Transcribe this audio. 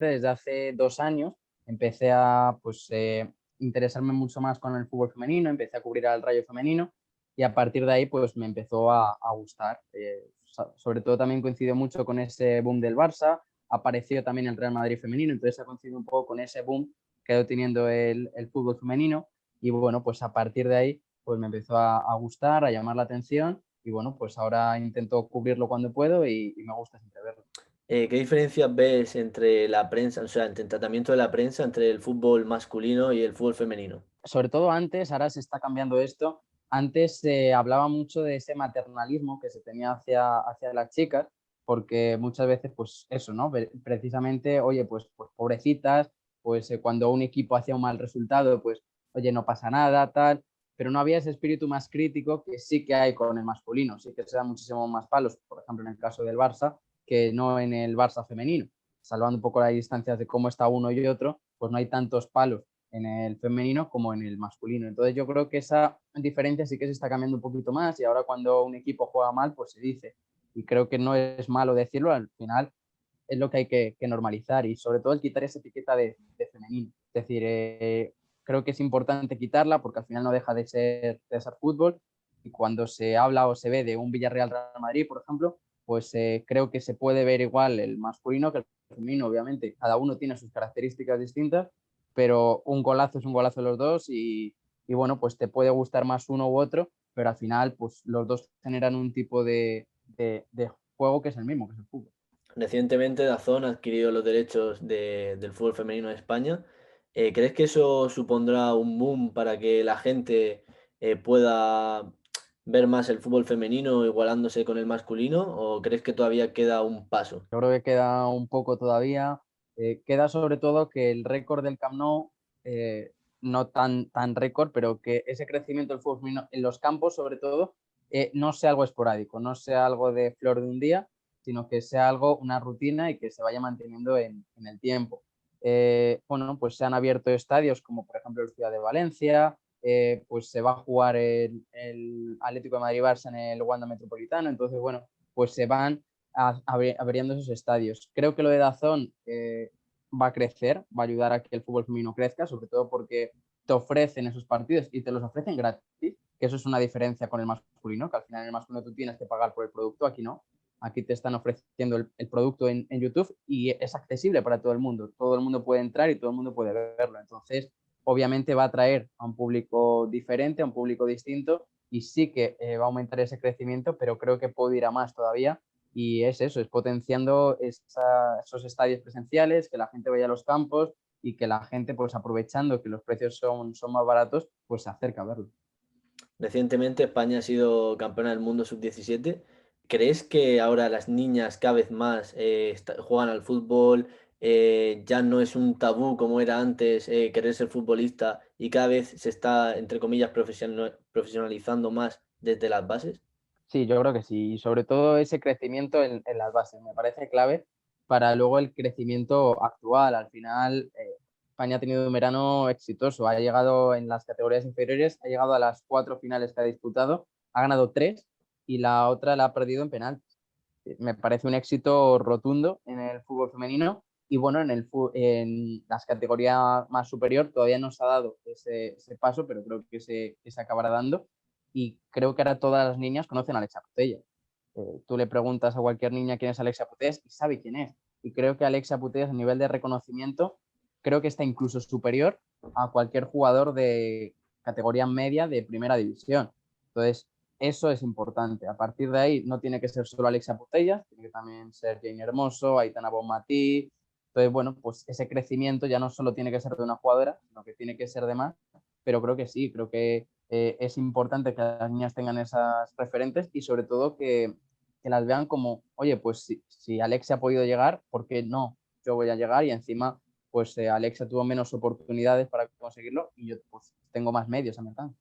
desde hace 2 años empecé a interesarme mucho más con el fútbol femenino, empecé a cubrir al Rayo femenino y a partir de ahí pues me empezó a gustar. Sobre todo también coincidió mucho con ese boom del Barça, apareció también el Real Madrid femenino, entonces ha coincidido un poco con ese boom que ha ido teniendo el fútbol femenino y bueno, pues a partir de ahí pues me empezó a gustar, a llamar la atención y bueno, pues ahora intento cubrirlo cuando puedo y me gusta siempre verlo. ¿Qué diferencias ves entre la prensa, o sea, entre el tratamiento de la prensa entre el fútbol masculino y el fútbol femenino? Sobre todo antes, ahora se está cambiando esto. Antes se hablaba mucho de ese maternalismo que se tenía hacia las chicas, porque muchas veces, pues eso, ¿no? Precisamente, oye, pues pobrecitas, pues cuando un equipo hacía un mal resultado, pues, oye, no pasa nada, tal, pero no había ese espíritu más crítico que sí que hay con el masculino, sí que se dan muchísimo más palos, por ejemplo, en el caso del Barça, que no en el Barça femenino. Salvando un poco las distancias de cómo está uno y otro, pues no hay tantos palos en el femenino como en el masculino. Entonces yo creo que esa diferencia sí que se está cambiando un poquito más y ahora cuando un equipo juega mal, pues se dice. Y creo que no es malo decirlo, al final es lo que hay que normalizar y sobre todo el quitar esa etiqueta de femenino. Es decir, creo que es importante quitarla porque al final no deja de ser fútbol y cuando se habla o se ve de un Villarreal-Real Madrid, por ejemplo, pues creo que se puede ver igual el masculino que el femenino, obviamente. Cada uno tiene sus características distintas, pero un golazo es un golazo los dos y bueno, pues te puede gustar más uno u otro, pero al final pues los dos generan un tipo de juego que es el mismo, que es el fútbol. Recientemente DAZN ha adquirido los derechos del fútbol femenino en España. ¿Crees que eso supondrá un boom para que la gente pueda ver más el fútbol femenino igualándose con el masculino? ¿O crees que todavía queda un paso? Yo creo que queda un poco todavía. Queda sobre todo que el récord del Camp Nou, no tan récord, pero que ese crecimiento del fútbol femenino en los campos, sobre todo, no sea algo esporádico, no sea algo de flor de un día, sino que sea algo, una rutina y que se vaya manteniendo en el tiempo. Bueno, pues se han abierto estadios como por ejemplo el Ciudad de Valencia, pues se va a jugar el Atlético de Madrid-Barça en el Wanda Metropolitano, entonces bueno, pues se van abriendo esos estadios. Creo que lo de Dazón va a crecer, va a ayudar a que el fútbol femenino crezca, sobre todo porque te ofrecen esos partidos y te los ofrecen gratis, que eso es una diferencia con el masculino, que al final en el masculino tú tienes que pagar por el producto, aquí no. Aquí te están ofreciendo el producto en YouTube y es accesible para todo el mundo. Todo el mundo puede entrar y todo el mundo puede verlo. Entonces, obviamente va a atraer a un público diferente, a un público distinto y sí que va a aumentar ese crecimiento, pero creo que puede ir a más todavía y es eso, es potenciando esos estadios presenciales, que la gente vaya a los campos y que la gente, pues aprovechando que los precios son más baratos, pues se acerca a verlo. Recientemente España ha sido campeona del mundo sub-17. ¿Crees que ahora las niñas cada vez más juegan al fútbol? Ya no es un tabú como era antes querer ser futbolista y cada vez se está, entre comillas, profesionalizando más desde las bases? Sí, yo creo que sí, y sobre todo ese crecimiento en las bases, me parece clave para luego el crecimiento actual. Al final, España ha tenido un verano exitoso, ha llegado en las categorías inferiores, ha llegado a las 4 finales que ha disputado, ha ganado 3 y la otra la ha perdido en penaltis. Me parece un éxito rotundo en el fútbol femenino y bueno, en las categorías más superior todavía no se ha dado ese paso, pero creo que se acabará dando y creo que ahora todas las niñas conocen a Alexia Putellas. Tú le preguntas a cualquier niña quién es Alexia Putellas y sabe quién es. Y creo que Alexia Putellas a nivel de reconocimiento creo que está incluso superior a cualquier jugador de categoría media de primera división. Entonces, eso es importante. A partir de ahí no tiene que ser solo Alexia Putellas, tiene que también ser Jane Hermoso, Aitana Bonmatí. Entonces, bueno, pues ese crecimiento ya no solo tiene que ser de una jugadora, sino que tiene que ser de más, pero creo que sí, creo que es importante que las niñas tengan esas referentes y sobre todo que las vean como, oye, pues si Alexia ha podido llegar, ¿por qué no? Yo voy a llegar y encima, pues Alexia tuvo menos oportunidades para conseguirlo y yo pues tengo más medios a mi alcance.